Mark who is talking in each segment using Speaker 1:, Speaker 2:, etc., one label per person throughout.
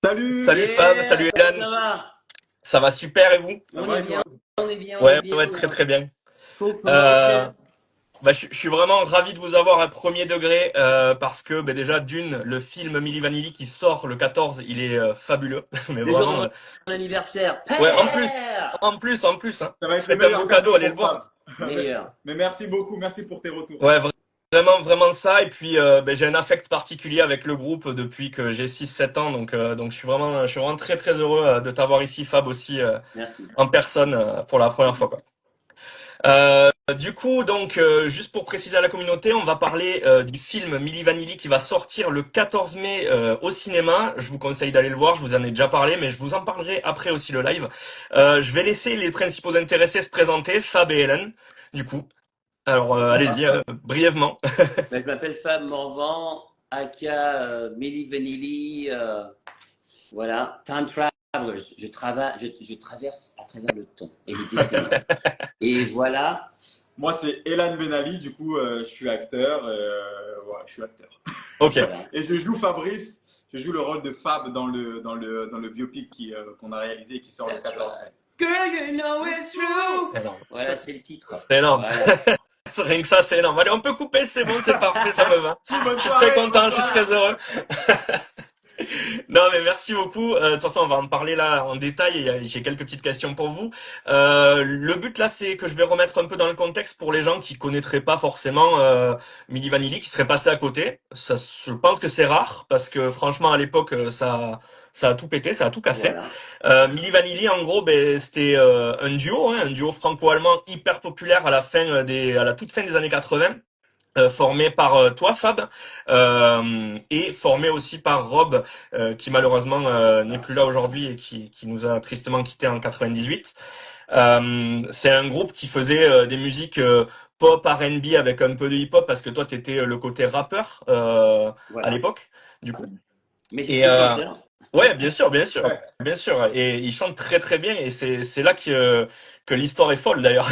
Speaker 1: Salut,
Speaker 2: Salut Fab,
Speaker 3: Yeah,
Speaker 2: salut
Speaker 3: comment
Speaker 2: Elan,
Speaker 3: ça va?
Speaker 2: ça va super et vous?
Speaker 1: ça
Speaker 3: On
Speaker 1: va
Speaker 3: est
Speaker 1: et toi?
Speaker 3: bien, on est bien, on est
Speaker 2: Ouais,
Speaker 3: bien.
Speaker 2: ouais, très très bien.
Speaker 3: Cool
Speaker 2: Euh,
Speaker 3: promotion.
Speaker 2: je suis vraiment ravi de vous avoir à premier degré parce que déjà d'une, le film Milli Vanilli qui sort le 14, il est fabuleux, mais
Speaker 3: Le jour de
Speaker 2: vraiment,
Speaker 3: mon anniversaire.
Speaker 2: ouais,
Speaker 3: Père!
Speaker 2: en plus, hein,
Speaker 1: Ça va être le
Speaker 2: faites un beau
Speaker 1: meilleur
Speaker 2: cadeau,
Speaker 1: cadeau
Speaker 2: allez le
Speaker 1: pour
Speaker 2: voir.
Speaker 1: Fab.
Speaker 3: Meilleur.
Speaker 1: Mais merci beaucoup, merci pour tes retours.
Speaker 2: Ouais, vraiment, vraiment ça. Et puis, j'ai un affect particulier avec le groupe depuis que j'ai 6 7 ans, donc je suis vraiment très très heureux de t'avoir ici, Fab, aussi
Speaker 3: Merci.
Speaker 2: en personne pour la première fois, quoi. Du coup, juste pour préciser à la communauté, on va parler du film Milli Vanilli qui va sortir le 14 mai au cinéma. Je vous conseille d'aller le voir, je vous en ai déjà parlé, mais je vous en parlerai après aussi le live. Je vais laisser les principaux intéressés se présenter, Fab et Hélène, du coup. Alors, allez-y, brièvement.
Speaker 3: Ben, je m'appelle Fab Morvan, aka Milli Vanilli. Voilà, Time Traveler. Je traverse à travers le temps et les décennies. Et voilà.
Speaker 1: Moi, c'est Elan Benali, du coup, je suis acteur. Voilà, je suis acteur.
Speaker 2: Ok,
Speaker 3: Voilà.
Speaker 1: Et je joue Fabrice, je joue le rôle de Fab dans le biopic qu'on a réalisé et qui sort le
Speaker 3: That's
Speaker 1: 14
Speaker 3: right.
Speaker 1: mai.
Speaker 3: Girl, you know it's true.
Speaker 2: énorme.
Speaker 3: Voilà, c'est le titre.
Speaker 2: C'est énorme.
Speaker 3: Voilà.
Speaker 2: Rien que ça, c'est énorme. Allez, on peut couper, c'est bon, c'est parfait, ça me va.
Speaker 1: Si, bonne
Speaker 2: Je suis très
Speaker 1: soirée,
Speaker 2: content,
Speaker 1: bonne
Speaker 2: je suis
Speaker 1: soirée.
Speaker 2: très heureux. Non, mais merci beaucoup. De toute façon, on va en parler là en détail et j'ai quelques petites questions pour vous. Le but là, c'est que je vais remettre un peu dans le contexte pour les gens qui connaîtraient pas forcément Milli Vanilli, qui seraient passés à côté. Ça, je pense que c'est rare parce que franchement, à l'époque, ça a tout pété, ça a tout cassé.
Speaker 3: Voilà.
Speaker 2: Milli Vanilli, en gros, c'était un duo, hein, un duo franco-allemand hyper populaire à la toute fin des années 80. Formé par toi Fab et formé aussi par Rob qui malheureusement n'est plus là aujourd'hui et qui nous a tristement quitté en 98. C'est un groupe qui faisait des musiques pop R&B avec un peu de hip-hop parce que toi t'étais le côté rappeur à
Speaker 3: Voilà.
Speaker 2: l'époque du coup.
Speaker 3: Mais
Speaker 2: Et
Speaker 3: j'étais chanteur.
Speaker 2: ouais, bien sûr, bien sûr,
Speaker 1: Ouais.
Speaker 2: bien sûr. Et il chante très très bien et c'est là que l'histoire est folle d'ailleurs.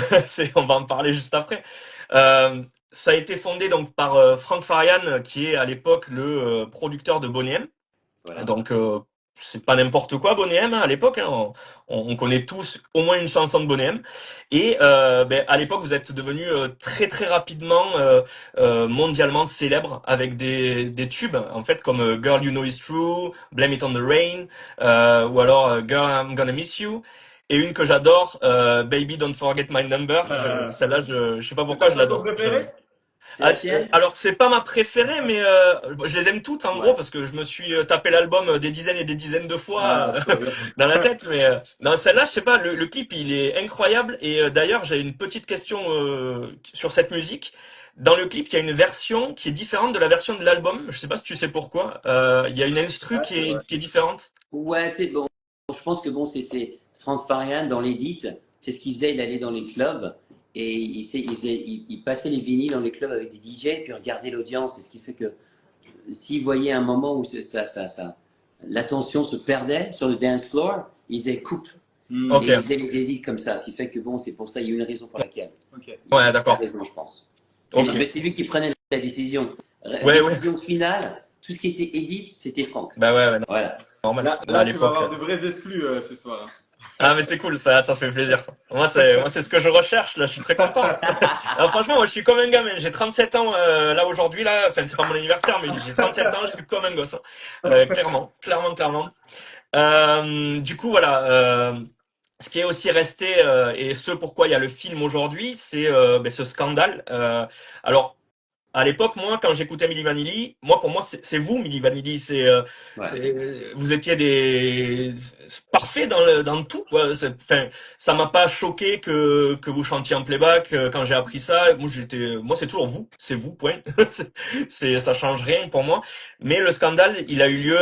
Speaker 2: On va en parler juste après. Ça a été fondé donc par Frank Farian qui est à l'époque le producteur de Boney M.
Speaker 3: Voilà.
Speaker 2: Donc c'est pas n'importe quoi Boney M hein, à l'époque. Hein. On connaît tous au moins une chanson de Boney M. Et à l'époque vous êtes devenu très très rapidement mondialement célèbre avec des tubes en fait comme Girl You Know It's True, Blame It on the Rain ou alors Girl I'm Gonna Miss You. Et une que j'adore, Baby Don't Forget My Number. Celle-là, je sais pas
Speaker 1: C'est
Speaker 2: pourquoi
Speaker 1: ta
Speaker 2: je
Speaker 1: chanson
Speaker 2: l'adore.
Speaker 1: préférée?
Speaker 3: C'est la tienne?
Speaker 2: Alors c'est pas ma préférée, mais je les aime toutes en gros
Speaker 3: Ouais.
Speaker 2: parce que je me suis tapé l'album des dizaines et des dizaines de fois
Speaker 1: Ah, trop bien.
Speaker 2: dans la tête. Mais non, celle-là, je sais pas, le clip il est incroyable. Et d'ailleurs, j'ai une petite question sur cette musique. Dans le clip, il y a une version qui est différente de la version de l'album. Je sais pas si tu sais pourquoi. Il y a une instru
Speaker 1: Ouais, c'est vrai.
Speaker 2: qui est différente.
Speaker 3: Ouais, tu sais, bon, je pense que bon, c'est Frank Farian dans l'Edit, c'est ce qu'il faisait, il allait dans les clubs et il passait les vinyles dans les clubs avec des DJ puis il regardait l'audience, et ce qui fait que s'il voyait un moment où l'attention se perdait sur le dance floor, il faisait coupe
Speaker 1: Hmm,
Speaker 2: Ok.
Speaker 3: et il faisait les edits comme ça, ce qui fait que bon, c'est pour ça, il y a une raison pour laquelle.
Speaker 1: ok.
Speaker 2: Ouais,
Speaker 3: Il a
Speaker 2: d'accord.
Speaker 3: raison, je pense.
Speaker 2: Ok.
Speaker 3: Mais c'est lui qui prenait la décision.
Speaker 2: Ouais, ouais.
Speaker 3: Décision finale, tout ce qui était edit, c'était Frank.
Speaker 2: Bah ouais, ouais,
Speaker 3: Voilà.
Speaker 2: normal.
Speaker 1: Là,
Speaker 2: Là, à
Speaker 1: là, tu vas
Speaker 2: l'époque.
Speaker 1: avoir de vrais exclus ce soir.
Speaker 2: Ah mais c'est cool, ça se fait plaisir ça. Moi c'est ce que je recherche là, je suis très content. Alors franchement, moi je suis comme un gamin, j'ai 37 ans là aujourd'hui là, enfin c'est pas mon anniversaire mais j'ai 37 ans, je suis comme un gosse. Hein. Clairement, clairement, clairement. Du coup voilà, ce qui est aussi resté et ce pourquoi il y a le film aujourd'hui, c'est ce scandale. Alors à l'époque, moi, quand j'écoutais Milli Vanilli, pour moi, c'est vous, Milli Vanilli.
Speaker 3: Ouais.
Speaker 2: Vous étiez des parfaits dans tout. Quoi. Enfin, ça m'a pas choqué que vous chantiez en playback quand j'ai appris ça. Moi, c'est toujours vous, c'est vous, point. Ça change rien pour moi. Mais le scandale, il a eu lieu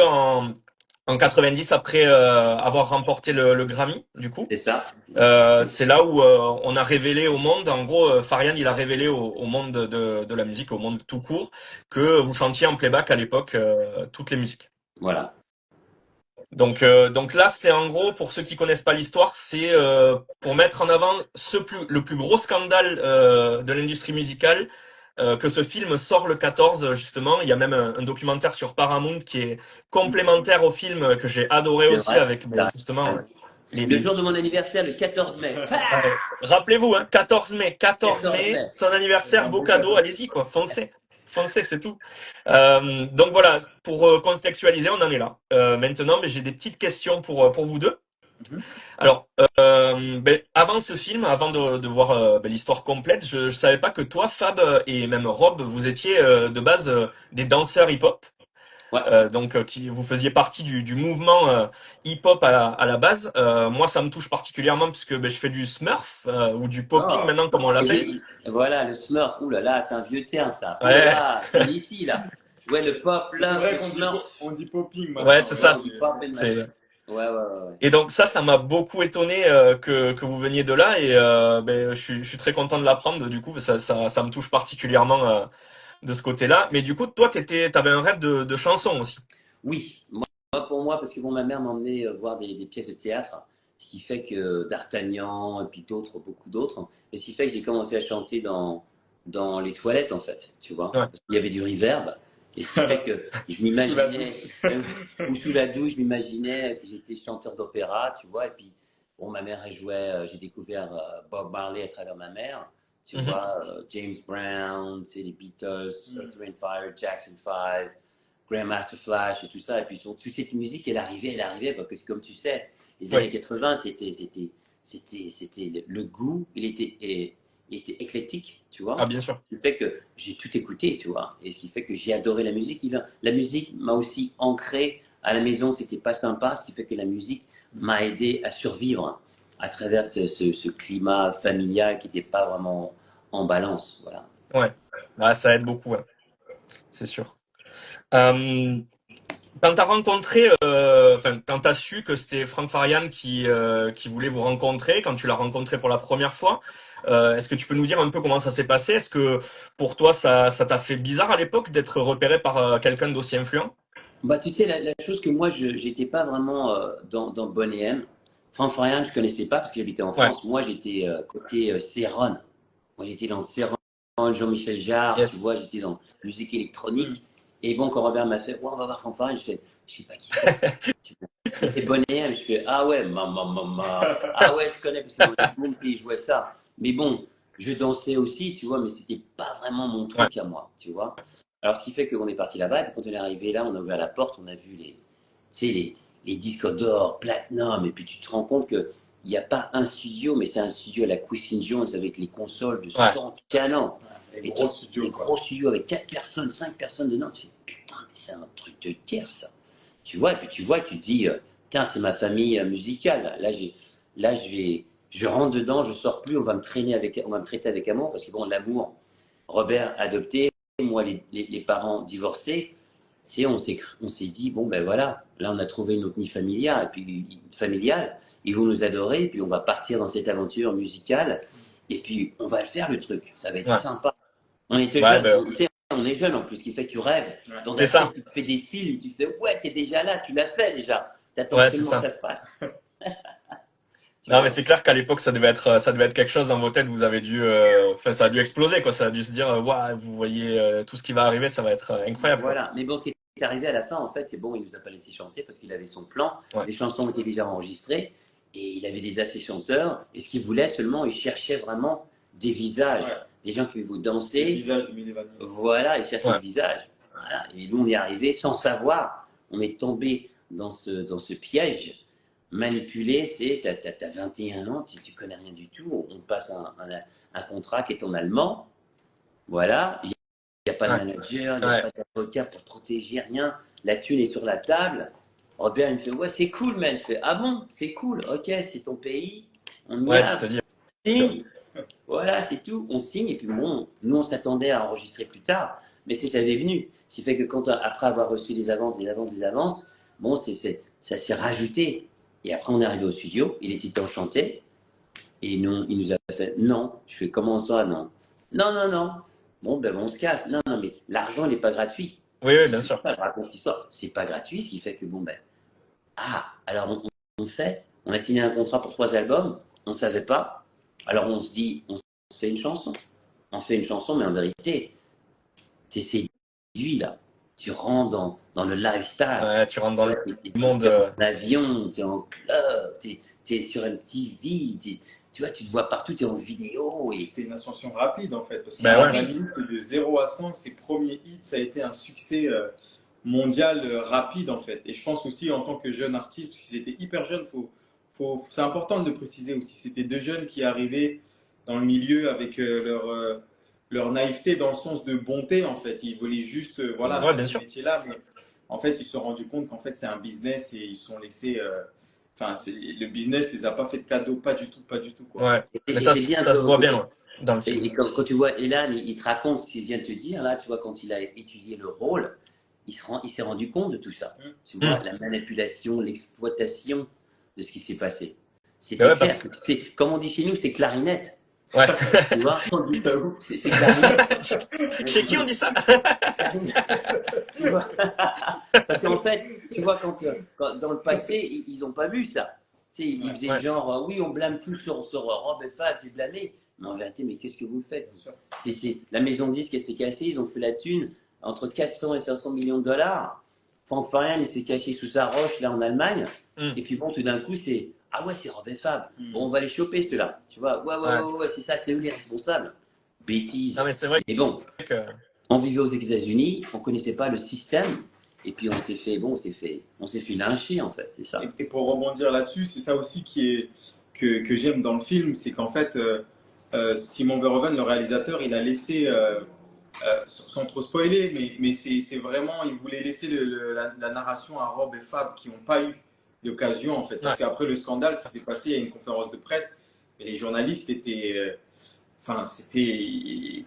Speaker 2: en 90 après avoir remporté le Grammy, du coup.
Speaker 3: C'est ça.
Speaker 2: C'est là où on a révélé au monde, en gros, Farian, il a révélé au monde de la musique, au monde tout court, que vous chantiez en playback à l'époque toutes les musiques.
Speaker 3: Voilà.
Speaker 2: Donc là, c'est en gros, pour ceux qui connaissent pas l'histoire, c'est pour mettre en avant le plus gros scandale de l'industrie musicale que ce film sort le 14 justement. Il y a même un documentaire sur Paramount qui est complémentaire au film que j'ai adoré
Speaker 3: C'est
Speaker 2: aussi
Speaker 3: vrai.
Speaker 2: avec justement
Speaker 3: Le jour de mon anniversaire, le 14 mai.
Speaker 2: Rappelez-vous, hein, 14 mai, 14
Speaker 3: 14
Speaker 2: mai,
Speaker 3: mai.
Speaker 2: son
Speaker 1: C'est
Speaker 2: anniversaire,
Speaker 1: un
Speaker 2: beau
Speaker 1: beau
Speaker 2: cadeau,
Speaker 1: cadeau.
Speaker 2: allez-y quoi, foncez. Foncez, c'est tout. Donc voilà, pour contextualiser, on en est là. Maintenant, mais j'ai des petites questions pour vous deux.
Speaker 1: Mhm.
Speaker 2: Alors, avant ce film, avant de voir l'histoire complète, je savais pas que toi, Fab et même Rob, vous étiez de base des danseurs hip-hop.
Speaker 3: Ouais.
Speaker 2: Donc qui vous faisiez partie du mouvement hip-hop à la base. Moi, ça me touche particulièrement puisque je fais du Smurf ou du popping
Speaker 1: Ah,
Speaker 2: maintenant, comme on l'appelle.
Speaker 3: Voilà, le Smurf. Ouh là là, c'est un vieux terme ça. Ouh là
Speaker 2: Ouais,
Speaker 3: là, c'est ici là. Ouais, le pop,
Speaker 1: c'est
Speaker 3: là,
Speaker 1: vrai
Speaker 3: le
Speaker 1: qu'on dit,
Speaker 3: Smurf.
Speaker 1: on dit popping
Speaker 2: ouais,
Speaker 1: maintenant.
Speaker 2: c'est
Speaker 1: Ouais,
Speaker 3: Ouais,
Speaker 2: ça.
Speaker 3: on dit pop and
Speaker 2: C'est
Speaker 3: ouais, ouais, ouais, ouais.
Speaker 2: Et donc ça m'a beaucoup étonné que vous veniez de là et je suis très content de l'apprendre. Du coup, ça me touche particulièrement de ce côté-là. Mais du coup, toi, t'avais un rêve de chanson aussi.
Speaker 3: Oui, pour moi, parce que bon, ma mère m'emmenait voir des pièces de théâtre, ce qui fait que D'Artagnan et puis d'autres, beaucoup d'autres, et ce qui fait que j'ai commencé à chanter dans les toilettes en fait, tu vois,
Speaker 2: Ouais.
Speaker 3: parce qu'il y avait du reverb, et ce qui fait que je
Speaker 1: Sous la
Speaker 3: m'imaginais,
Speaker 1: douche.
Speaker 3: ou sous la douche, je m'imaginais que j'étais chanteur d'opéra, tu vois, et puis bon, ma mère elle jouait, j'ai découvert Bob Marley à travers ma mère, tu
Speaker 2: Mhm.
Speaker 3: vois, James Brown, c'est les Beatles, Earth, Wind, Fire, Jackson 5. Grandmaster Flash et tout ça. Et puis toute cette musique, elle arrivait, parce que comme tu sais, les
Speaker 2: Ouais.
Speaker 3: années 80, c'était le goût, il était éclectique, tu
Speaker 2: Ah,
Speaker 3: vois.
Speaker 2: bien sûr.
Speaker 3: Ce qui fait que j'ai tout écouté, tu vois. Et ce qui fait que j'ai adoré la musique. La musique m'a aussi ancré à la maison, c'était pas sympa, ce qui fait que la musique m'a aidé à survivre à travers ce climat familial qui n'était pas vraiment en balance, voilà.
Speaker 2: Ouais. Ah, ça aide beaucoup, ouais. C'est sûr. Euh, Quand t'as rencontré, quand t'as su que c'était Franck Farian qui voulait vous rencontrer, quand tu l'as rencontré pour la première fois, est-ce que tu peux nous dire un peu comment ça s'est passé? Est-ce que pour toi ça t'a fait bizarre à l'époque d'être repéré par quelqu'un d'aussi influent?
Speaker 3: Bah, tu sais, la chose que moi, je n'étais pas vraiment dans Bonnet M. Franck Farian, je connaissais pas parce que j'habitais en
Speaker 2: Ouais.
Speaker 3: France. Moi, j'étais côté Céron. Moi, j'étais dans Céron, Jean-Michel Jarre, tu
Speaker 2: Yes.
Speaker 3: vois, j'étais dans musique
Speaker 1: Hmm.
Speaker 3: électronique. Et bon, quand Robert m'a fait, ouais, on va voir Franck Farian, je sais pas qui c'est. Tu vois. Et Bonnet M, je fais, ah ouais, maman. Ah ouais, je connais parce que dans les Boom, ils jouaient ça. Mais bon, je dansais aussi, tu vois, mais c'était pas vraiment mon
Speaker 2: Ouais.
Speaker 3: truc à moi, tu vois. Alors, ce qui fait qu'on est parti là-bas, et puis quand on est arrivé là, on a ouvert la porte, on a vu tu sais, les disques d'or, platinum, et puis tu te rends compte qu'il n'y a pas un studio, mais c'est un studio à la Quincy Jones avec les consoles de
Speaker 2: Ouais.
Speaker 3: 100 pianos.
Speaker 1: Les
Speaker 3: Et
Speaker 1: gros
Speaker 3: tu-
Speaker 1: studios,
Speaker 3: les
Speaker 1: quoi.
Speaker 3: gros studios avec 4 personnes, 5 personnes dedans, tu fais putain, mais c'est un truc de guerre ça. Tu vois, et puis tu vois, tu te dis, tiens, c'est ma famille musicale. Je rentre dedans, je sors plus, on va me traiter avec amour, parce que bon, l'amour, Robert adopté, moi les parents divorcés, on s'est dit, bon ben voilà, là on a trouvé notre nid familial, ils vont nous adorer, et puis on va partir dans cette aventure musicale, et puis on va le faire le truc, ça va être
Speaker 2: Ouais.
Speaker 3: sympa. On était
Speaker 2: Ouais,
Speaker 3: jeunes, tu sais, on est jeunes en plus, ce qui fait que tu rêves.
Speaker 1: Ouais.
Speaker 3: Dans
Speaker 2: c'est
Speaker 3: ta tête,
Speaker 2: ça.
Speaker 3: tu te fais des films, tu te fais, ouais, t'es déjà là, tu l'as fait déjà. T'attends
Speaker 2: Ouais, c'est
Speaker 3: seulement que
Speaker 2: ça.
Speaker 3: ça se passe. Tu
Speaker 2: Non, mais
Speaker 3: vois?
Speaker 2: c'est clair qu'à l'époque, ça devait être quelque chose dans vos têtes. Vous avez dû, ça a dû exploser, quoi. Ça a dû se dire, waouh, vous voyez tout ce qui va arriver, ça va être incroyable, quoi.
Speaker 3: Voilà. Mais bon, ce qui est arrivé à la fin, en fait, c'est bon, il nous a pas laissé chanter parce qu'il avait son plan.
Speaker 2: Ouais.
Speaker 3: Les chansons étaient déjà enregistrées et il avait des assistants. Et ce qu'il voulait seulement, il cherchait vraiment des visages,
Speaker 1: Ouais.
Speaker 3: des gens qui vous
Speaker 1: C'est le
Speaker 3: danser.
Speaker 1: visage de Milli Vanilli.
Speaker 3: Voilà, il cherchait
Speaker 2: Ouais.
Speaker 3: le visage. Voilà. Et nous, on est arrivé sans savoir. On est tombé dans ce piège manipulé. T'as 21 ans, tu connais rien du tout. On te passe un contrat qui est en allemand. Voilà. Il n'y a pas de
Speaker 2: Ouais.
Speaker 3: manager, il n'y a
Speaker 2: Ouais.
Speaker 3: pas d'avocat pour te protéger, rien. La thune est sur la table. Robert, il me fait, ouais, c'est cool, man. Je fais, ah bon, c'est cool. Ok, c'est ton pays. On y
Speaker 2: Ouais, tu
Speaker 3: a.
Speaker 2: te dis.
Speaker 3: Signe. Voilà, c'est tout. On signe. Et puis bon, nous, on s'attendait à enregistrer plus tard. Mais c'est avait venu. Ce qui fait que après avoir reçu des avances, bon, ça s'est rajouté. Et après, on est arrivé au studio. Il était enchanté. Et non, il nous a fait, non. Je fais, comment ça, non? Non. Bon, ben, on se casse. Non, mais l'argent n'est pas gratuit.
Speaker 2: Oui, oui,
Speaker 3: Je
Speaker 2: bien
Speaker 3: dis,
Speaker 2: sûr.
Speaker 3: je raconte l'histoire. C'est pas gratuit, ce qui fait que, bon, ben, alors on a signé un contrat pour 3 albums, on ne savait pas. Alors on se dit, on se fait une chanson. On fait une chanson, mais en vérité, séduit là. Tu rentres dans le lifestyle.
Speaker 2: Ouais, tu rentres dans le
Speaker 3: T'es
Speaker 2: monde.
Speaker 3: en avion, t'es en club, t'es sur MTV, tu vois, tu te vois partout, t'es en vidéo. Et...
Speaker 1: C'est une ascension rapide en fait, parce que
Speaker 2: Ben ouais.
Speaker 1: Adrenaline, c'est de 0 à 100, ses premiers hits, ça a été un succès mondial rapide en fait. Et je pense aussi en tant que jeune artiste, parce qu'ils étaient hyper jeunes, c'est important de le préciser aussi, c'était deux jeunes qui arrivaient dans le milieu avec leur naïveté dans le sens de bonté en fait. Ils voulaient juste voilà,
Speaker 2: Ouais,
Speaker 1: faire
Speaker 2: bien
Speaker 1: ce
Speaker 2: sûr.
Speaker 1: métier-là, mais en fait ils se sont rendus compte qu'en fait c'est un business et ils se sont laissés... Enfin, le business les a pas fait de cadeau, pas du tout quoi.
Speaker 2: Ouais.
Speaker 3: Et
Speaker 2: Mais
Speaker 3: c'est bien
Speaker 2: ça se voit bien, ouais, dans le film.
Speaker 3: et quand tu vois Elan, il te raconte ce qu'il vient de te dire, là, tu vois, quand il a étudié le rôle, il s'est rendu compte de tout ça. Tu vois, la manipulation, l'exploitation de ce qui s'est passé.
Speaker 2: Ben
Speaker 3: C'était
Speaker 2: ouais,
Speaker 3: clair. Comme on dit chez nous, c'est clarinette.
Speaker 2: Ouais.
Speaker 3: Tu vois,
Speaker 1: On dit ça où?
Speaker 3: c'est clarinette.
Speaker 2: Chez qui on dit ça?
Speaker 3: Tu vois parce qu'en fait, tu vois, quand dans le passé, ils n'ont pas vu ça. Tu sais, ils faisaient
Speaker 2: Ouais.
Speaker 3: genre, oui, on blâme tout sur Rob et Fab, c'est blâmé. Mais en vérité, mais qu'est-ce que vous faites? La maison de disque, elle s'est cassée, ils ont fait la thune entre 400 et 500 millions de dollars. Fanfarian, il s'est caché sous sa roche, là, en Allemagne. Et puis bon, tout d'un coup, c'est, ah ouais, c'est Rob et Fab. Bon, on va les choper, ceux-là. Tu vois, ouais, c'est ça, c'est eux les responsables. Bêtises.
Speaker 2: Non, mais c'est vrai
Speaker 3: Et bon,
Speaker 2: que.
Speaker 3: on vivait aux États-Unis, on connaissait pas le système, et puis on s'est fait lyncher en fait, c'est ça.
Speaker 1: Et pour rebondir là-dessus, c'est ça aussi que j'aime dans le film, c'est qu'en fait, Simon Verhoeven, le réalisateur, il a laissé, sans trop spoiler, mais c'est vraiment, il voulait laisser la narration à Rob et Fab qui n'ont pas eu l'occasion en fait. Parce qu'après le scandale, ça s'est passé, il y a une conférence de presse, et les journalistes étaient... Enfin,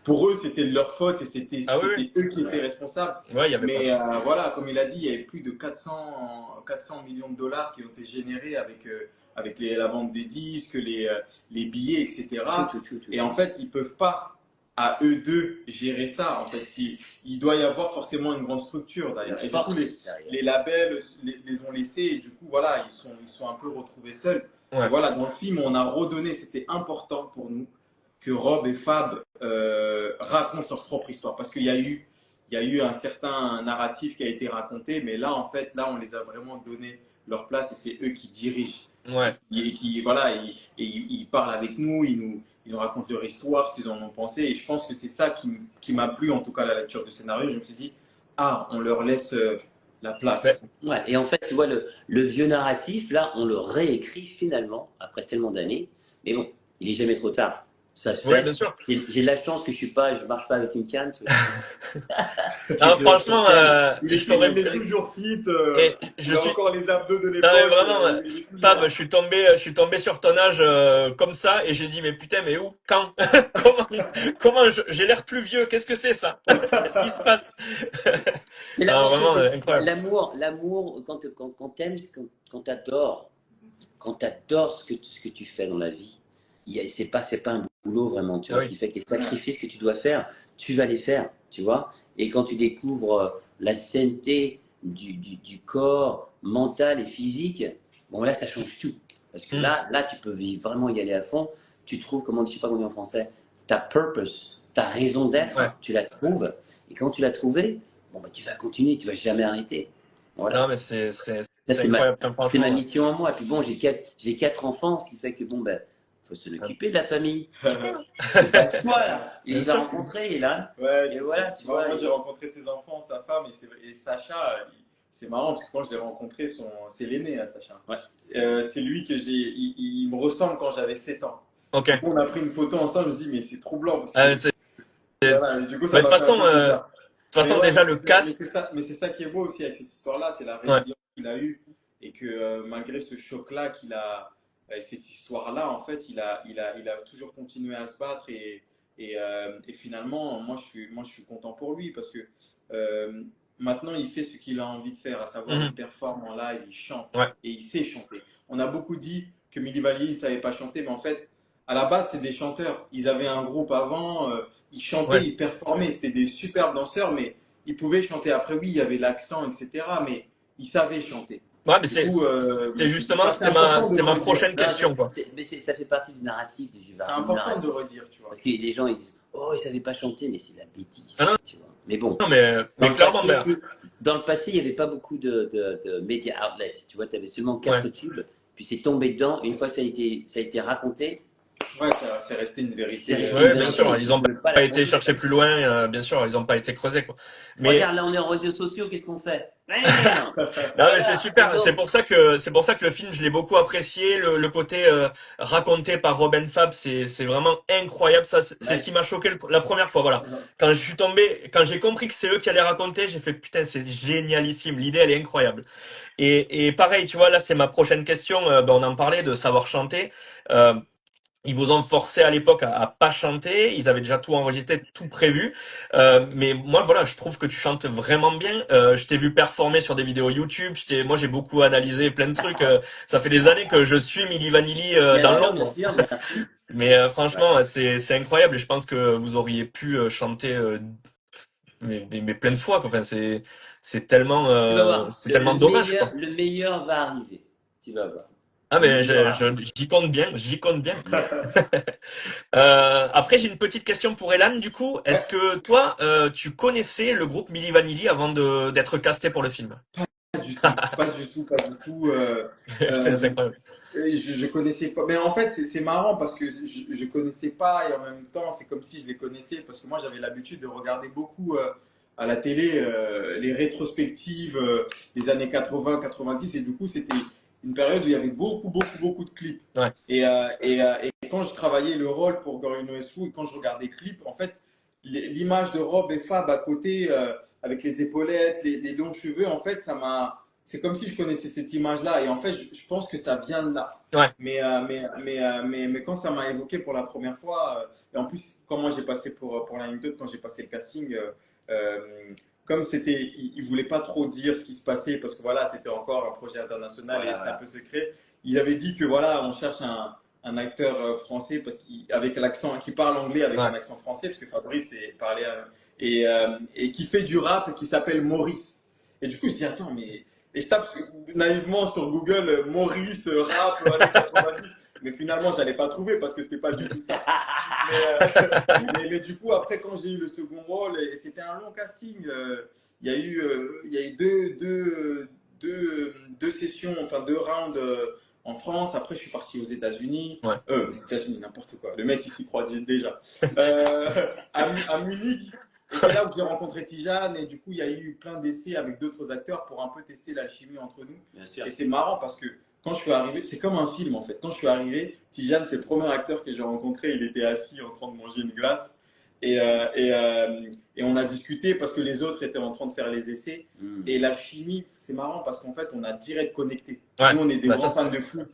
Speaker 1: pour eux, c'était de leur faute et c'était eux qui étaient responsables.
Speaker 2: Ouais, il y avait
Speaker 1: Mais voilà, comme il a dit, il y avait plus de 400 millions de dollars qui ont été générés avec la vente des disques, les billets, etc.
Speaker 3: Tout.
Speaker 1: Et en fait, ils peuvent pas, à eux deux, gérer ça. En fait, il doit y avoir forcément une grande structure d'ailleurs. Et du coup, les labels les ont laissés et du coup, voilà, ils sont un peu retrouvés seuls.
Speaker 2: Ouais.
Speaker 1: Et voilà, dans le film, on a redonné, c'était important pour nous que Rob et Fab racontent leur propre histoire. Parce qu'il y a eu un certain narratif qui a été raconté, mais là, en fait, là, on les a vraiment donné leur place et c'est eux qui dirigent.
Speaker 2: Ouais.
Speaker 1: Et qui, voilà, ils parlent avec nous, ils nous racontent leur histoire, ce qu'ils en ont pensé. Et je pense que c'est ça qui m'a plu, en tout cas, la lecture du scénario. Je me suis dit, ah, on leur laisse la place.
Speaker 3: Ouais, et en fait, tu vois, le vieux narratif, là, on le réécrit finalement, après tellement d'années. Mais bon, il est jamais trop tard. Ça se fait.
Speaker 2: Ouais, bien sûr.
Speaker 3: J'ai de la chance que je marche pas avec une canne. Tu vois.
Speaker 2: Non, franchement,
Speaker 1: il est toujours fit. Il a encore les abdos de l'époque.
Speaker 2: Non, mais vraiment, Fab, je suis tombé sur ton âge comme ça et j'ai dit mais putain, mais où, quand, comment j'ai l'air plus vieux. Qu'est-ce que c'est ça? Qu'est-ce qui se passe? Non, vraiment incroyable.
Speaker 3: L'amour, quand t'aimes, quand t'adores ce que tu fais dans la vie. C'est pas un boulot vraiment, tu vois, ce qui fait que les sacrifices que tu dois faire, tu vas les faire, tu vois. Et quand tu découvres la sainteté du corps mental et physique, bon là ça change tout. Parce que là tu peux vraiment y aller à fond. Tu trouves, je sais pas comment on dit en français, ta purpose, ta raison d'être, tu la trouves. Et quand tu l'as trouvée, bon bah tu vas continuer, tu vas jamais arrêter. Voilà.
Speaker 2: Non mais c'est incroyable.
Speaker 3: C'est ma mission à moi. Et puis bon, j'ai quatre enfants, ce qui fait que bon ben faut se l'occuper de la famille. C'est pas que toi, là. Il les a rencontrés, et là.
Speaker 1: Ouais,
Speaker 3: et voilà, tu vois.
Speaker 1: Moi, j'ai rencontré ses enfants, sa femme et Sacha. C'est marrant parce que quand je l'ai rencontré, c'est l'aîné, hein, Sacha.
Speaker 3: Ouais.
Speaker 1: C'est lui que il me ressemble quand j'avais 7 ans.
Speaker 2: Ok.
Speaker 1: Du coup, on a pris une photo ensemble, je me dis, mais c'est troublant.
Speaker 2: Voilà,
Speaker 1: du coup, ça
Speaker 2: de toute façon, déjà le cast.
Speaker 1: Mais c'est ça qui est beau aussi avec cette histoire-là, c'est la résilience qu'il a eue et que malgré ce choc-là qu'il a. Cette histoire-là, en fait, il a toujours continué à se battre et finalement, moi, je suis content pour lui parce que maintenant, il fait ce qu'il a envie de faire, à savoir il performe en live, il chante et il sait chanter. On a beaucoup dit que Milli Vanilli ne savait pas chanter, mais en fait, à la base, c'est des chanteurs. Ils avaient un groupe avant, ils chantaient, ils performaient, c'était des superbes danseurs, mais ils pouvaient chanter. Après, oui, il y avait l'accent, etc., mais ils savaient chanter.
Speaker 2: Ouais, mais c'est justement, c'était ma prochaine question, quoi.
Speaker 3: Mais ça fait partie du narratif du
Speaker 1: C'est important de redire, tu vois.
Speaker 3: Parce que les gens, ils disent, oh, ils savaient pas chanter, mais c'est la bêtise, tu vois. Mais bon,
Speaker 2: Non,
Speaker 3: dans
Speaker 2: mais
Speaker 3: le
Speaker 2: clairement,
Speaker 3: passé, dans le passé, il n'y avait pas beaucoup de médias outlets. Tu vois, tu avais seulement
Speaker 2: ouais.
Speaker 3: 4 tubes, puis c'est tombé dedans. Une fois que ça a été raconté,
Speaker 1: Ouais, ça, c'est resté une
Speaker 3: c'est
Speaker 1: vérité.
Speaker 3: resté une
Speaker 2: Ouais, bien
Speaker 3: vérité
Speaker 2: sûr,
Speaker 3: et
Speaker 2: ils
Speaker 3: tu ne
Speaker 2: ont
Speaker 3: pouvais pas
Speaker 2: pas
Speaker 3: la
Speaker 2: été
Speaker 3: changer.
Speaker 2: chercher plus loin, bien sûr, ils n'ont pas été creusés, quoi. Mais
Speaker 3: Regarde, là, on est en réseaux sociaux, qu'est-ce qu'on fait? Bam!
Speaker 2: non, mais c'est
Speaker 3: Voilà, c'est
Speaker 2: super.
Speaker 3: bon.
Speaker 2: C'est pour ça que le film, je l'ai beaucoup apprécié. Le côté raconté par Robin Fab, c'est vraiment incroyable. Ça, c'est ce
Speaker 3: Ouais.
Speaker 2: qui m'a choqué la première fois. Voilà. Quand je suis tombé, quand j'ai compris que c'est eux qui allaient raconter, j'ai fait putain, c'est génialissime. L'idée, elle est incroyable. Et pareil, tu vois, là, c'est ma prochaine question. Ben, on en parlait de savoir chanter. Euh, Ils vous ont forcé à l'époque à pas chanter, ils avaient déjà tout enregistré, tout prévu. Mais moi, voilà, je trouve que tu chantes vraiment bien. Je t'ai vu performer sur des vidéos YouTube. Moi, j'ai beaucoup analysé plein de trucs. Ça fait des années que je suis Milli Vanilli dans
Speaker 3: Bien
Speaker 2: l'ombre.
Speaker 3: sûr, merci.
Speaker 2: Mais franchement, c'est incroyable. Et je pense que vous auriez pu chanter mais plein de fois, quoi. Enfin,
Speaker 3: Tu vas voir,
Speaker 2: c'est tellement dommage, quoi.
Speaker 3: le meilleur va arriver. Tu vas voir.
Speaker 2: Ah,
Speaker 3: Le
Speaker 2: mais
Speaker 3: meilleur arrive.
Speaker 2: j'y compte bien, j'y compte bien.
Speaker 3: Yeah.
Speaker 2: Après, j'ai une petite question pour Elan, du coup. Est-ce
Speaker 1: Ouais,
Speaker 2: que toi, tu connaissais le groupe Milli Vanilli avant d'être casté pour le film?
Speaker 1: pas du tout, pas du tout, pas du tout.
Speaker 2: C'est
Speaker 1: Euh,
Speaker 2: incroyable.
Speaker 1: je connaissais pas. Mais en fait, c'est marrant parce que je connaissais pas et en même temps, c'est comme si je les connaissais parce que moi, j'avais l'habitude de regarder beaucoup à la télé les rétrospectives des années 80, 90 et du coup, c'était une période où il y avait beaucoup de clips.
Speaker 2: Ouais,
Speaker 1: Et quand je travaillais le rôle pour Gorino et Sou et quand je regardais clips, en fait, l'image de Rob et Fab à côté avec les épaulettes, les longs cheveux, en fait, c'est comme si je connaissais cette image-là. Et en fait, je pense que ça vient de là.
Speaker 2: ouais,
Speaker 1: Mais quand ça m'a évoqué pour la première fois, et en plus, quand moi j'ai passé pour l'anecdote, quand j'ai passé le casting, euh, comme il voulait pas trop dire ce qui se passait, parce que voilà, c'était encore un projet international et
Speaker 3: Voilà,
Speaker 1: c'était un
Speaker 3: voilà.
Speaker 1: peu secret, il avait dit que voilà, on cherche un acteur français avec l'accent, qui parle anglais avec
Speaker 2: ouais.
Speaker 1: un accent français, parce que Fabrice parlait, et qui fait du rap et qui s'appelle Maurice. Et du coup, je dis, attends, mais. Et je tape naïvement sur Google Maurice rap années 90. Mais finalement, j'allais pas trouver parce que c'était pas du tout ça. Mais du coup, après, quand j'ai eu le second rôle, et c'était un long casting, il y a eu deux sessions, enfin 2 rounds en France. Après, je suis parti aux États-Unis.
Speaker 2: Ouais.
Speaker 1: Aux États-Unis, n'importe quoi. Le mec, il s'y croit déjà. À Munich. Et c'est là où j'ai rencontré Tijane. Et du coup, il y a eu plein d'essais avec d'autres acteurs pour un peu tester l'alchimie entre nous.
Speaker 3: Bien sûr.
Speaker 1: Et c'est marrant parce que quand je suis arrivé, c'est comme un film en fait. Quand je suis arrivé, Tijane, c'est le premier acteur que j'ai rencontré. Il était assis en train de manger une glace. Et on a discuté parce que les autres étaient en train de faire les essais. Et l'alchimie, c'est marrant parce qu'en fait, on a direct connecté.
Speaker 2: Ouais.
Speaker 1: Nous, on est des
Speaker 2: Bah,
Speaker 1: grands fans de foot.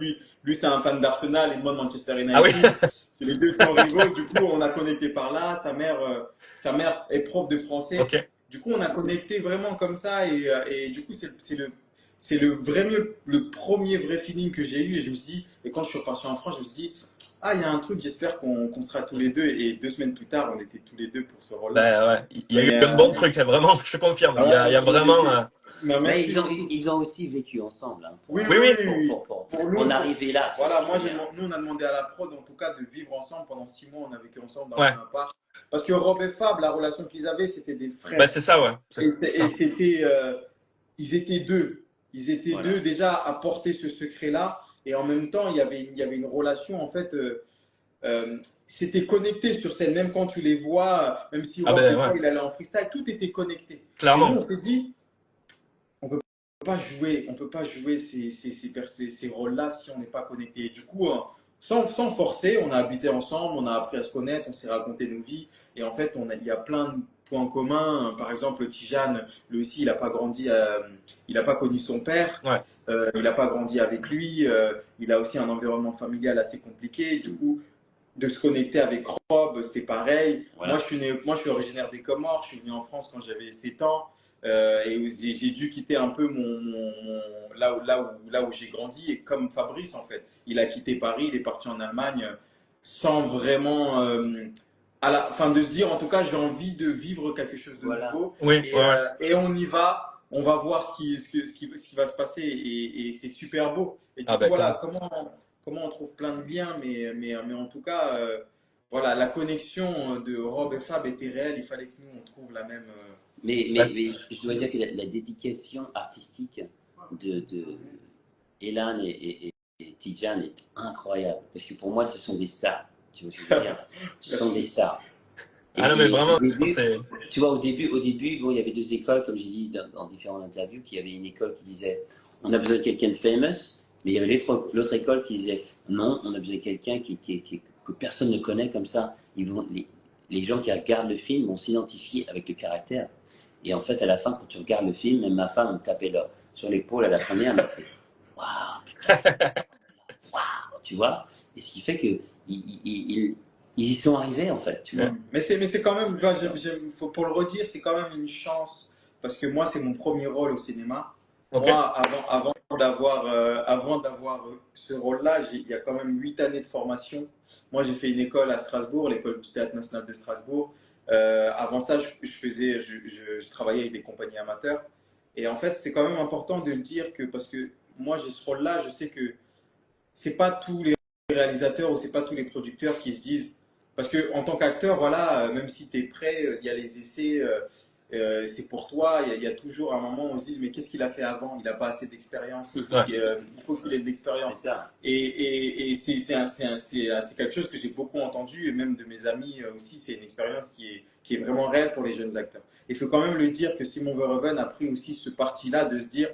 Speaker 1: Lui c'est un fan d'Arsenal et moi de Manchester
Speaker 2: Ah oui?
Speaker 1: United. Les deux sont rivaux. Du coup, on a connecté par là. Sa mère est prof de français.
Speaker 2: Ok.
Speaker 1: Du coup, on a connecté vraiment comme ça. Et du coup, c'est le premier vrai feeling que j'ai eu. Et je me suis dit, et quand je suis reparti en France, je me suis dit, ah, il y a un truc, j'espère qu'on sera tous les deux. Et 2 semaines plus tard, on était tous les deux pour ce rôle-là.
Speaker 2: Ben ouais, il y a eu
Speaker 1: Mais
Speaker 2: un bon truc, hein, vraiment, je te confirme. Il y a vraiment.
Speaker 1: mais
Speaker 3: Mais
Speaker 1: merci beaucoup.
Speaker 3: ils ont aussi vécu ensemble hein,
Speaker 1: Oui,
Speaker 2: Oui, oui.
Speaker 1: Pour nous,
Speaker 3: en arriver là.
Speaker 1: voilà,
Speaker 3: Tu vois.
Speaker 1: nous, on a demandé à la prod, en tout cas, de vivre ensemble pendant 6 mois. On a vécu ensemble dans le
Speaker 2: Ouais.
Speaker 1: même appart. Parce que Rob et Fab, la relation qu'ils avaient, c'était des frères.
Speaker 2: Ben c'est ça, ouais.
Speaker 1: Et c'était, ils étaient deux. Ils étaient
Speaker 3: Voilà.
Speaker 1: deux déjà à porter ce secret-là. Et en même temps, il y avait une relation, en fait, c'était connecté sur scène. Même quand tu les vois, même si
Speaker 2: Ah
Speaker 1: Rob,
Speaker 2: ben
Speaker 1: des fois,
Speaker 2: ouais,
Speaker 1: il allait en freestyle, tout était connecté. Et nous,
Speaker 2: clairement.
Speaker 1: on s'est dit, on peut on peut pas jouer ces rôles-là si on n'est pas connecté. Et du coup, sans forcer, on a habité ensemble, on a appris à se connaître, on s'est raconté nos vies. Et en fait, il y a plein de points communs. Par exemple, Tijane, lui aussi, il n'a pas grandi, il n'a pas connu son père,
Speaker 2: Ouais.
Speaker 1: il n'a pas grandi avec lui. Il a aussi un environnement familial assez compliqué. Du coup, de se connecter avec Rob, c'est pareil.
Speaker 3: Voilà.
Speaker 1: Moi, je suis originaire des Comores. Je suis venu en France quand j'avais 7 ans. Et j'ai dû quitter un peu là où j'ai grandi. Et comme Fabrice, en fait, il a quitté Paris, il est parti en Allemagne sans vraiment, enfin, de se dire, en tout cas, j'ai envie de vivre quelque chose de
Speaker 3: Voilà.
Speaker 1: nouveau.
Speaker 2: Oui,
Speaker 1: Et,
Speaker 2: ouais.
Speaker 1: et on y va. On va voir ce qui va se passer. Et c'est super beau. Et du
Speaker 2: Ah
Speaker 1: coup,
Speaker 2: ben
Speaker 1: voilà,
Speaker 2: clairement.
Speaker 1: comment on trouve plein de liens. Mais en tout cas, voilà, la connexion de Rob et Fab était réelle. Il fallait que nous, on trouve la même.
Speaker 2: Bah,
Speaker 3: Mais je dois dire que la dédication artistique de Elan et Tijan est incroyable. Parce que pour moi, ce sont des stars. Tu vois ce que je veux dire? Ce sont des stars.
Speaker 2: ah non, mais
Speaker 3: Au
Speaker 2: vraiment,
Speaker 3: début,
Speaker 2: c'est.
Speaker 3: tu vois, au début, bon, il y avait deux écoles, comme j'ai dit dans différentes interviews, qu'il y avait une école qui disait on a besoin de quelqu'un de famous, mais il y avait l'autre école qui disait non, on a besoin de quelqu'un que personne ne connaît comme ça. Les gens qui regardent le film vont s'identifier avec le caractère. Et en fait, à la fin, quand tu regardes le film, même ma femme me tapait là, sur l'épaule à la première, elle m'a fait waouh, putain, waouh, tu vois. Et ce qui fait que ils y sont arrivés en fait, tu vois.
Speaker 1: Mais c'est quand même, bah, pour le redire, c'est quand même une chance. Parce que moi, c'est mon premier rôle au cinéma.
Speaker 2: Ok.
Speaker 1: Moi, avant d'avoir ce rôle-là, il y a quand même 8 années de formation. Moi, j'ai fait une école à Strasbourg, l'école du Théâtre National de Strasbourg. Avant ça, je travaillais avec des compagnies amateurs. Et en fait, c'est quand même important de le dire que, parce que moi, j'ai ce rôle-là, je sais que c'est pas tous les réalisateurs ou c'est pas tous les producteurs qui se disent, parce que en tant qu'acteur, voilà, même si tu es prêt, il y a les essais, c'est pour toi, il y a toujours un moment où on se dit mais qu'est-ce qu'il a fait avant? Il n'a pas assez d'expérience.
Speaker 2: Ouais.
Speaker 1: Il faut qu'il ait de
Speaker 3: C'est
Speaker 1: l'expérience.
Speaker 3: ça.
Speaker 1: Et c'est quelque chose que j'ai beaucoup entendu, et même de mes amis aussi, c'est une expérience qui est vraiment réelle pour les jeunes acteurs. Il faut quand même le dire que Simon Verhoeven a pris aussi ce parti-là de se dire,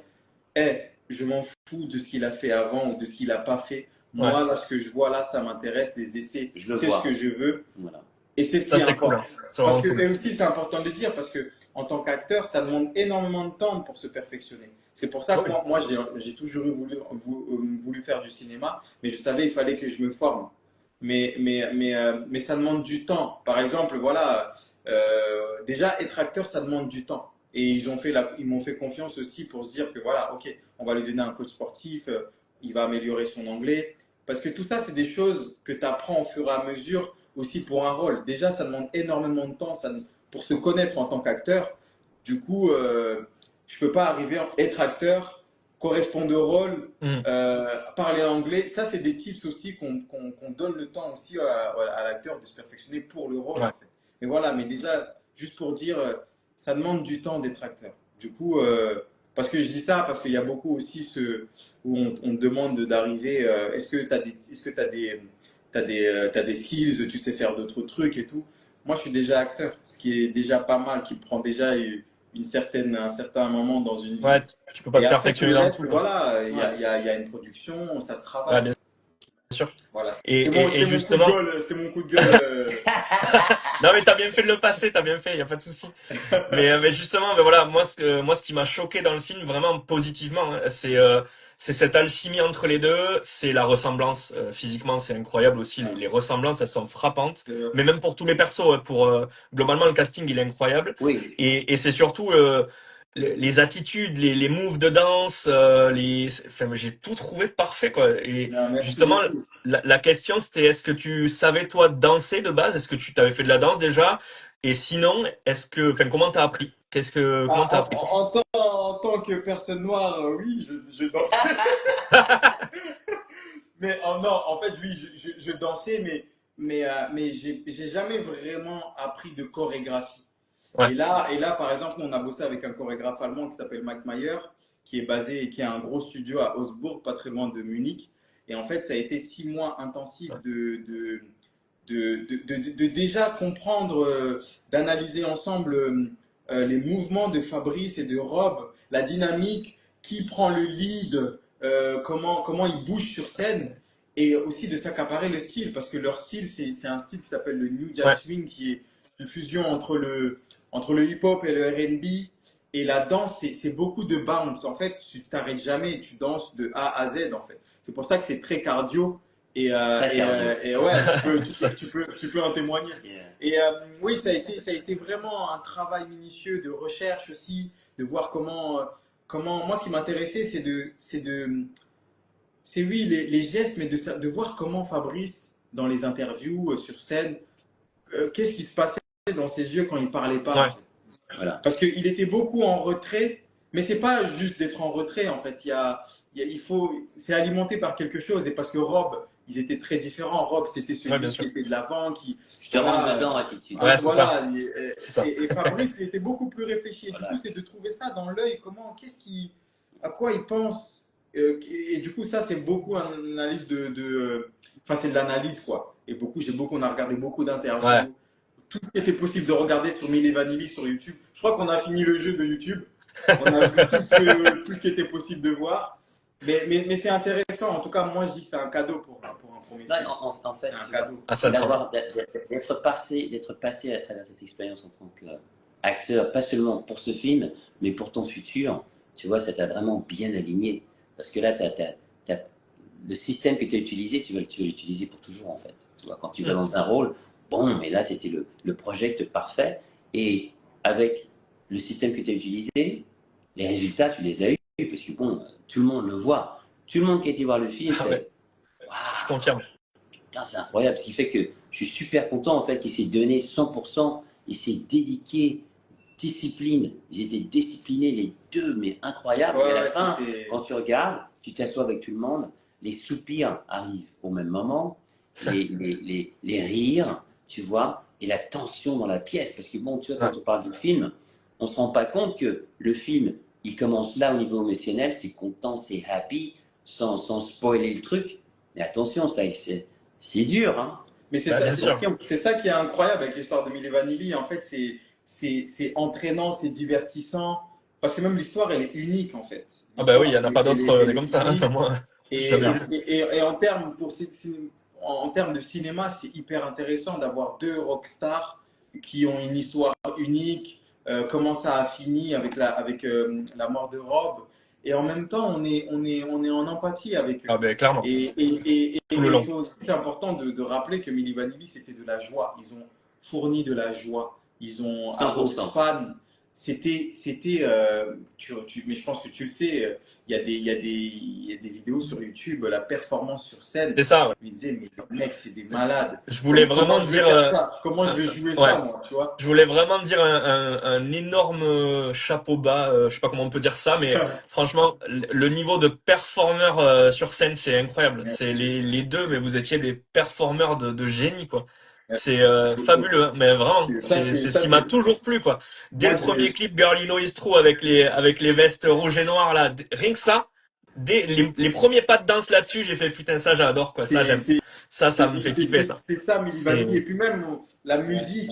Speaker 1: je m'en fous de ce qu'il a fait avant ou de ce qu'il n'a pas fait.
Speaker 2: Ouais.
Speaker 1: Moi, là, ce que je vois là, ça m'intéresse, les essais,
Speaker 3: Je le
Speaker 1: c'est
Speaker 3: vois.
Speaker 1: ce que je veux.
Speaker 3: Voilà.
Speaker 1: Et c'est ce
Speaker 2: Ça,
Speaker 1: qui est
Speaker 2: c'est cool.
Speaker 1: important.
Speaker 2: Hein. C'est
Speaker 1: Parce
Speaker 2: vraiment
Speaker 1: que,
Speaker 2: cool.
Speaker 1: et aussi, c'est important de dire, parce que en tant qu'acteur, ça demande énormément de temps pour se perfectionner. C'est pour ça que
Speaker 2: Oui.
Speaker 1: moi j'ai toujours voulu faire du cinéma, mais je savais qu'il fallait que je me forme. Mais ça demande du temps. Par exemple, voilà, déjà, être acteur, ça demande du temps. Et ils m'ont fait confiance aussi pour se dire que voilà, ok, on va lui donner un coach sportif, il va améliorer son anglais. Parce que tout ça, c'est des choses que tu apprends au fur et à mesure aussi pour un rôle. Déjà, ça demande énormément de temps pour se connaître en tant qu'acteur. Du coup, je peux pas arriver à être acteur, correspondre au rôle,
Speaker 2: Mm.
Speaker 1: parler anglais. Ça, c'est des tips aussi qu'on donne le temps aussi à l'acteur de se perfectionner pour le rôle,
Speaker 2: Ouais.
Speaker 1: en fait. Mais voilà, mais déjà, juste pour dire, ça demande du temps d'être acteur. Du coup, parce que je dis ça, parce qu'il y a beaucoup aussi où on te demande d'arriver, est-ce que tu as t'as des skills, tu sais faire d'autres trucs et tout. Moi, je suis déjà acteur, ce qui est déjà pas mal, qui prend déjà un certain moment dans une vie.
Speaker 2: Ouais, tu peux pas
Speaker 1: Et
Speaker 2: te
Speaker 1: après, tout
Speaker 2: perfectionner
Speaker 1: le
Speaker 2: dans
Speaker 1: reste,
Speaker 2: tout, quoi.
Speaker 1: voilà,
Speaker 3: Ouais.
Speaker 1: il y a une production, ça se
Speaker 2: Ouais,
Speaker 1: travaille.
Speaker 2: bien sûr.
Speaker 1: Voilà.
Speaker 2: Et,
Speaker 1: C'était
Speaker 2: et, et
Speaker 1: mon coup de
Speaker 2: justement,
Speaker 1: gueule, c'était mon coup de gueule.
Speaker 2: non mais t'as bien fait de le passer, t'as bien fait, y a pas de souci. Mais justement, mais voilà, moi ce qui m'a choqué dans le film vraiment positivement, hein, c'est cette alchimie entre les deux, c'est la ressemblance physiquement, c'est incroyable aussi, les ressemblances elles sont frappantes, mais même pour tous les persos, hein, globalement le casting il est incroyable
Speaker 3: Oui.
Speaker 2: et c'est surtout les attitudes, les moves de danse, enfin j'ai tout trouvé parfait quoi. Et
Speaker 1: Non, merci
Speaker 2: justement
Speaker 1: beaucoup.
Speaker 2: la question c'était est-ce que tu savais toi danser de base, est-ce que tu t'avais fait de la danse déjà? Et sinon, enfin, comment t'as appris? Comment
Speaker 1: Ah,
Speaker 2: t'as appris, quoi?
Speaker 1: en tant que personne noire, oui, je danse. Mais non, en fait, oui, je dansais, mais j'ai jamais vraiment appris de chorégraphie.
Speaker 2: Ouais,
Speaker 1: Et là, par exemple, on a bossé avec un chorégraphe allemand qui s'appelle Mike Mayer, qui a un gros studio à Augsbourg, pas très loin de Munich. Et en fait, ça a été 6 mois intensifs de déjà comprendre, d'analyser ensemble les mouvements de Fabrice et de Rob, la dynamique, qui prend le lead, comment ils bougent sur scène, et aussi de s'accaparer le style, parce que leur style, c'est un style qui s'appelle le New
Speaker 2: ouais,
Speaker 1: Jazz Swing, qui est une fusion entre le hip-hop et le R&B. Et la danse, c'est beaucoup de bounce. En fait, tu t'arrêtes jamais, tu danses de A à Z, en fait. C'est pour ça que c'est très cardio.
Speaker 3: Très cardio.
Speaker 1: Et ouais,
Speaker 2: Ça-
Speaker 1: tu peux en témoigner.
Speaker 3: Yeah.
Speaker 1: Et oui, ça a été vraiment un travail minutieux de recherche aussi, de voir moi, ce qui m'intéressait, c'est oui, les gestes, mais de voir comment Fabrice, dans les interviews, sur scène, qu'est-ce qui se passait dans ses yeux quand il parlait pas, en
Speaker 2: ouais,
Speaker 1: fait.
Speaker 3: Voilà.
Speaker 1: Parce qu'il était beaucoup en retrait, Mais c'est pas juste d'être en retrait, en fait. C'est alimenté par quelque chose. Et parce que Rob, ils étaient très différents. Rob, c'était
Speaker 2: Ouais, bien
Speaker 1: celui qui
Speaker 2: sûr.
Speaker 1: était de l'avant, qui,
Speaker 3: Je te rentre
Speaker 1: voilà,
Speaker 3: dedans, attitude.
Speaker 2: Ouais, c'est ça.
Speaker 1: voilà.
Speaker 2: C'est ça.
Speaker 1: Et Fabrice, il était beaucoup plus réfléchi. Et du coup,
Speaker 3: Voilà.
Speaker 1: c'est de trouver ça dans l'œil. À quoi il pense. Et du coup, ça, c'est beaucoup une analyse enfin, c'est de l'analyse, quoi. On a regardé beaucoup
Speaker 2: Ouais.
Speaker 1: d'interviews. Tout ce qui était possible de regarder sur Milli Vanilli sur YouTube. Je crois qu'on a fini le jeu de YouTube. On a vu tout ce qui était possible de voir. Mais c'est intéressant. En tout cas, moi, je dis que c'est un cadeau pour un premier
Speaker 3: Non,
Speaker 1: film.
Speaker 3: en fait,
Speaker 1: C'est un
Speaker 3: tu vois,
Speaker 1: cadeau.
Speaker 2: Ah, ça très bien.
Speaker 3: d'être passé à travers cette expérience en tant qu'acteur, pas seulement pour ce film, mais pour ton futur, tu vois, ça t'a vraiment bien aligné. Parce que là, le système que tu as utilisé, tu vas l'utiliser pour toujours, en fait. Tu vois, quand tu vas dans un rôle, bon, mais là, c'était le project parfait. Et avec le système que tu as utilisé, les résultats, tu les as eus. Parce que, bon, tout le monde le voit. Tout le monde qui a été voir le film
Speaker 2: Ah
Speaker 3: fait
Speaker 2: ouais, je confirme.
Speaker 3: putain, c'est incroyable. Ce qui fait que je suis super content en fait qu'il s'est donné 100%, il s'est dédié, discipline. Ils étaient disciplinés les deux, mais incroyable. Et à la
Speaker 1: Ouais,
Speaker 3: fin,
Speaker 1: c'était.
Speaker 3: quand tu regardes, tu t'assois avec tout le monde, les soupirs arrivent au même moment, les rires, tu vois, et la tension dans la pièce. Parce que bon, tu vois,
Speaker 2: Ouais.
Speaker 3: quand on parle du film, on ne se rend pas compte que le film, il commence là au niveau émotionnel, c'est content, c'est happy, sans spoiler le truc. Mais attention, ça, c'est dur, hein.
Speaker 1: Mais
Speaker 2: Bah, bien sûr.
Speaker 3: Attention.
Speaker 1: c'est ça qui est incroyable avec l'histoire de Milli Vanilli. En fait, c'est entraînant, c'est divertissant. Parce que même l'histoire, elle est unique, en fait.
Speaker 2: Ah bah oui, il
Speaker 1: L'histoire,
Speaker 2: n'y en a pas d'autres
Speaker 1: elle
Speaker 2: des
Speaker 1: est
Speaker 2: comme ça.
Speaker 1: unique.
Speaker 2: Enfin, moi, je
Speaker 1: Et,
Speaker 2: sais bien.
Speaker 1: et en termes en termes de cinéma, c'est hyper intéressant d'avoir deux rockstars qui ont une histoire unique, comment ça a fini avec la mort de Rob. Et en même temps, on est en empathie avec eux.
Speaker 2: Ah bah clairement, tout le
Speaker 1: Il
Speaker 2: long.
Speaker 1: faut aussi, c'est important de rappeler que Milli Vanilli, c'était de la joie. Ils ont fourni de la joie. Ils ont, à aux
Speaker 3: 100%.
Speaker 1: fans, mais je pense que tu le sais, il y a des vidéos sur YouTube, la performance sur scène.
Speaker 2: C'est ça, ouais.
Speaker 1: Je me disais, mais les mecs, c'est des malades.
Speaker 2: Je voulais vraiment
Speaker 1: Comment je vais
Speaker 2: dire,
Speaker 1: faire ça? Comment je vais jouer
Speaker 2: ouais,
Speaker 1: ça, moi, tu vois?
Speaker 2: je voulais vraiment dire un énorme chapeau bas, je sais pas comment on peut dire ça, mais franchement, le niveau de performeur sur scène, c'est incroyable. C'est les deux, mais vous étiez des performeurs de génie, quoi. C'est fabuleux, hein, mais vraiment, c'est ce qui m'a toujours plu, quoi. Dès
Speaker 1: Moi,
Speaker 2: le premier clip Girl You Know It's True avec les vestes rouges et noires là, rien que ça, dès les premiers pas de danse là-dessus, j'ai fait putain ça j'adore, quoi. Ça
Speaker 1: c'est
Speaker 2: j'aime. Ça me fait kiffer, ça.
Speaker 1: c'est ça, Milli
Speaker 2: C'est
Speaker 1: Vanilli. Et puis même la musique,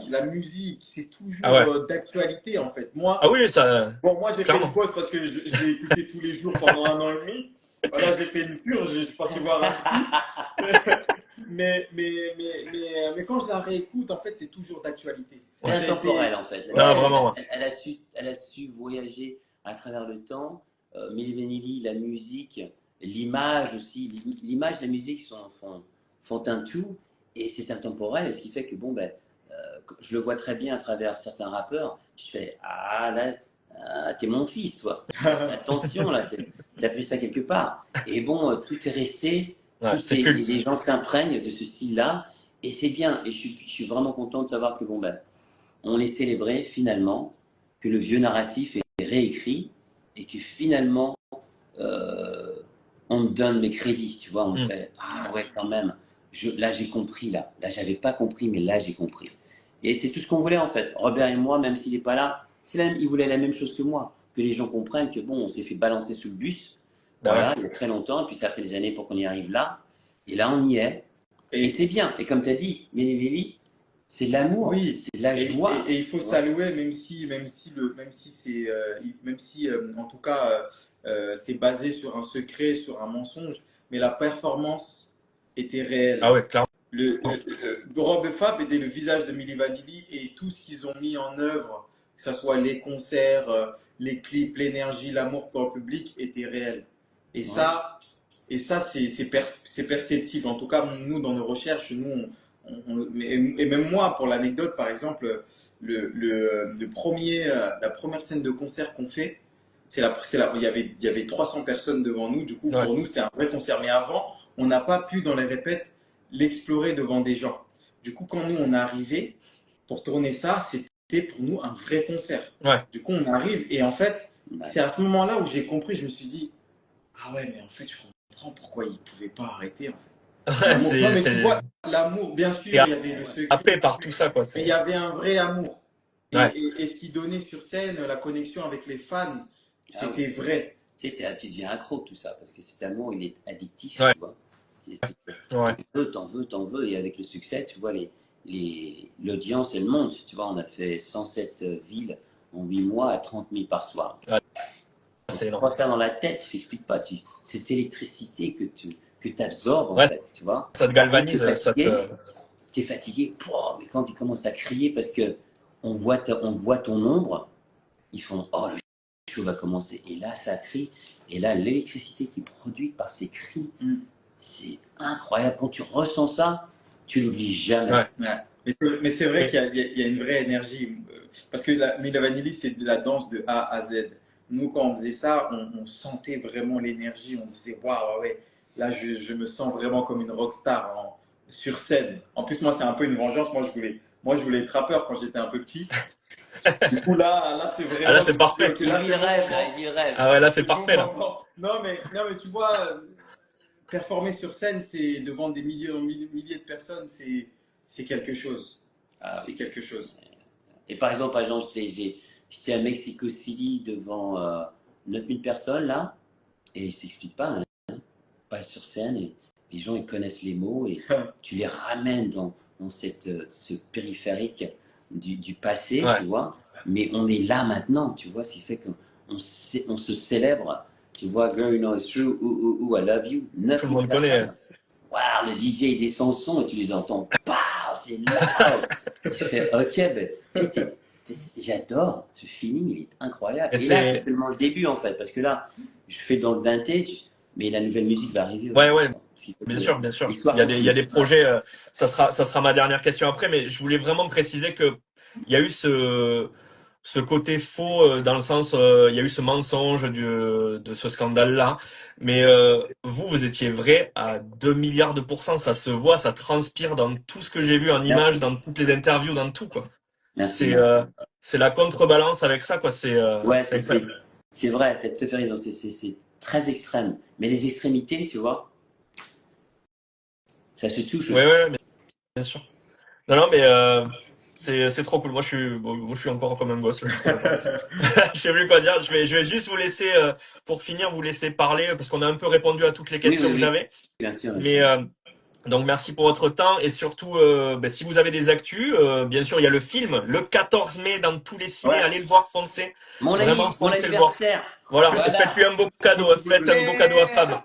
Speaker 1: c'est
Speaker 2: ah
Speaker 1: toujours
Speaker 2: ouais.
Speaker 1: d'actualité, en fait.
Speaker 2: Ah oui, ça,
Speaker 1: Bon, moi, j'ai fait une
Speaker 2: clairement.
Speaker 1: pause parce que je l'ai écouté tous les jours pendant un an et demi. Voilà, j'ai fait une purge, je suis parti voir un psy. Mais quand je la réécoute, en fait, c'est toujours d'actualité.
Speaker 3: C'est
Speaker 1: Ça a été-
Speaker 3: intemporel en fait.
Speaker 2: Non, vraiment, ouais.
Speaker 3: Elle a su voyager à travers le temps. Milli Vanilli, la musique, l'image aussi. L'image et la musique font un tout et c'est intemporel. Ce qui fait que bon, ben, je le vois très bien à travers certains rappeurs. Je fais ah là, t'es mon fils, toi. Attention là, t'as pris ça quelque part. Et bon, tout est resté.
Speaker 2: Ouais, c'est culte.
Speaker 3: Les gens s'imprègnent de ce style-là et c'est bien. Et je suis vraiment content de savoir que bon ben on est célébré finalement, que le vieux narratif est réécrit et que finalement on me donne mes crédits, tu vois, on me fait ah ouais quand même, là j'ai compris là j'avais pas compris mais là j'ai compris. Et c'est tout ce qu'on voulait en fait. Robert et moi, même s'il n'est pas là, il voulait la même chose que moi, que les gens comprennent que bon, on s'est fait balancer sous le bus,
Speaker 2: Bah
Speaker 3: voilà,
Speaker 2: ouais.
Speaker 3: il y a très longtemps, et puis ça fait des années pour qu'on y arrive là, et là on y est, et
Speaker 1: Et
Speaker 3: c'est bien. Et comme tu as dit, Ménévéli, c'est de l'amour,
Speaker 1: oui,
Speaker 3: c'est de la joie.
Speaker 1: et il faut
Speaker 3: tu vois.
Speaker 1: saluer, même si en tout cas, c'est basé sur un secret, sur un mensonge, mais la performance était réelle.
Speaker 2: Ah ouais, clairement.
Speaker 1: Rob et Fab étaient le visage de Milli Vanilli et tout ce qu'ils ont mis en œuvre, que ce soit les concerts, les clips, l'énergie, l'amour pour le public, était réel. Et
Speaker 3: Ouais.
Speaker 1: ça c'est perceptible. En tout cas, nous, dans nos recherches, et même moi, pour l'anecdote, par exemple, la première scène de concert qu'on fait, il y avait 300 personnes devant nous. Du coup,
Speaker 2: Ouais.
Speaker 1: pour nous, c'était un vrai concert. Mais avant, on n'a pas pu, dans les répètes, l'explorer devant des gens. Du coup, quand nous, on est arrivé pour tourner ça, c'était pour nous un vrai concert.
Speaker 2: Ouais.
Speaker 1: Du coup, on arrive et en fait, c'est à ce moment-là où j'ai compris, je me suis dit, ah ouais, mais en fait, je comprends pourquoi il ne pouvait pas arrêter, en fait.
Speaker 2: Ouais,
Speaker 1: Non, mais tu vois, l'amour, bien sûr,
Speaker 2: et
Speaker 1: il y avait le secret,
Speaker 2: après, par tout ça, quoi.
Speaker 1: mais il y avait un vrai amour.
Speaker 2: Ouais.
Speaker 1: Et ce qu'il donnait sur scène, la connexion avec les fans,
Speaker 3: Ah
Speaker 1: c'était vrai.
Speaker 3: Tu sais, tu deviens accro tout ça, parce que cet amour, il est addictif,
Speaker 2: Ouais.
Speaker 3: tu vois.
Speaker 2: Ouais.
Speaker 3: T'en veux, et avec le succès, tu vois, l'audience, elle monte. Tu vois, on a fait 107 villes en 8 mois à 30 000 par soir.
Speaker 2: Ouais. C'est
Speaker 3: Tu
Speaker 2: énorme.
Speaker 3: prends ça dans la tête, je t'explique pas. Cette électricité que tu absorbes, en
Speaker 2: Ouais,
Speaker 3: fait, tu vois.
Speaker 2: ça te galvanise,
Speaker 3: T'es fatigué, pouah, mais quand ils commencent à crier parce que on voit ton ombre, ils font oh le show va commencer et là ça crie et là l'électricité qui est produite par ces cris, c'est incroyable. Quand tu ressens ça, tu l'oublies jamais.
Speaker 2: Ouais.
Speaker 1: Ouais. Mais c'est vrai qu'il y a une vraie énergie. Parce que la Milli Vanilli, c'est de la danse de A à Z. Nous, quand on faisait ça, on sentait vraiment l'énergie. On disait, waouh, ouais, là, je me sens vraiment comme une rockstar sur scène. En plus, moi, c'est un peu une vengeance. Moi, je voulais être rappeur quand j'étais un peu petit. Du coup, là, c'est vraiment.
Speaker 2: Ah, là, c'est parfait.
Speaker 3: Il lui rêve, là, il lui rêve.
Speaker 2: Ah ouais, là, c'est parfait, là.
Speaker 1: Non, mais tu vois, performer sur scène, c'est devant des milliers de personnes, c'est quelque chose.
Speaker 3: Ah,
Speaker 1: c'est quelque chose.
Speaker 3: Et par exemple, j'étais à Mexico City devant 9000 personnes, là, et ils s'expliquent pas, hein, pas sur scène, et les gens, ils connaissent les mots, et tu les ramènes dans ce périphérique du passé,
Speaker 2: Ouais.
Speaker 3: tu vois, mais on est là maintenant, tu vois, ce qui fait qu'on se célèbre, tu vois, Girl, you know it's true, I love you,
Speaker 2: Tout le
Speaker 3: 9000
Speaker 2: monde connaît.
Speaker 3: personnes. Waouh, le DJ il descend le son et tu les entends, pow, c'est loud. Tu fais, ok, ben, j'adore ce feeling, il est incroyable. Et là, c'est seulement le début en fait, parce que là, je fais dans le vintage, mais la nouvelle musique va arriver.
Speaker 2: Ouais, ouais. Bien sûr, bien sûr. Il y a des projets. Ça sera ma dernière question après, mais je voulais vraiment préciser que il y a eu ce côté faux dans le sens, il y a eu ce mensonge de ce scandale-là. Mais vous étiez vrai à 2 milliards de pourcents. Ça se voit, ça transpire dans tout ce que j'ai vu en images, dans toutes les interviews, dans tout quoi.
Speaker 3: Merci.
Speaker 2: C'est la contrebalance avec ça quoi.
Speaker 3: Ouais, c'est vrai. T'as tout à fait raison. C'est très extrême. Mais les extrémités, tu vois, ça se touche.
Speaker 2: Ouais, bien sûr. Non, mais c'est trop cool. Moi, je suis encore comme un gosse. Là, je sais plus quoi dire. Je vais juste vous laisser, pour finir, vous laisser parler parce qu'on a un peu répondu à toutes les questions que j'avais.
Speaker 3: Bien sûr.
Speaker 2: Mais donc merci pour votre temps et surtout, si vous avez des actus, bien sûr, il y a le film le 14 mai dans tous les ciné. Allez le voir, foncez. Vraiment, foncez le voir. Voilà. Faites-lui un beau cadeau. Faites un beau cadeau à Fab.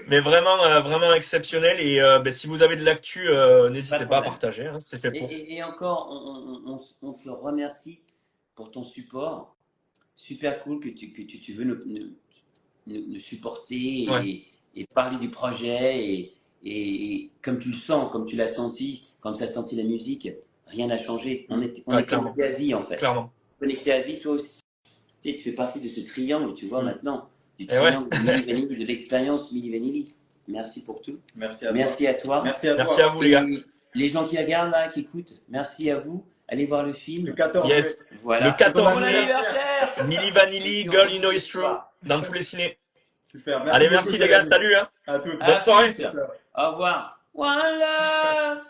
Speaker 2: Mais vraiment exceptionnel et si vous avez de l'actu, n'hésitez pas à partager, hein, c'est fait pour.
Speaker 3: Et encore, on te remercie pour ton support. Super cool que tu veux nous supporter et parler du projet et comme tu le sens, comme tu l'as senti, comme ça a senti la musique, rien n'a changé. On est connecté à vie en fait.
Speaker 2: Clairement.
Speaker 3: Connecté à vie, toi aussi. Tu sais, tu fais partie de ce triangle, tu vois maintenant. Du triangle de Milli Vanilli, de l'expérience Milli Vanilli. Merci pour tout.
Speaker 1: Merci à toi.
Speaker 3: Merci
Speaker 2: à vous les gars.
Speaker 3: Les gens qui regardent là, qui écoutent, merci à vous. Allez voir le film.
Speaker 1: Le 14.
Speaker 2: Yes.
Speaker 3: Voilà.
Speaker 2: Le 14
Speaker 3: mai. Anniversaire.
Speaker 2: Milli Vanilli, Girl You Know It's True, dans tous les ciné.
Speaker 1: Super.
Speaker 2: Allez, merci les gars, salut. Hein.
Speaker 1: À toutes.
Speaker 2: Bonne soirée.
Speaker 3: Au revoir. Voilà.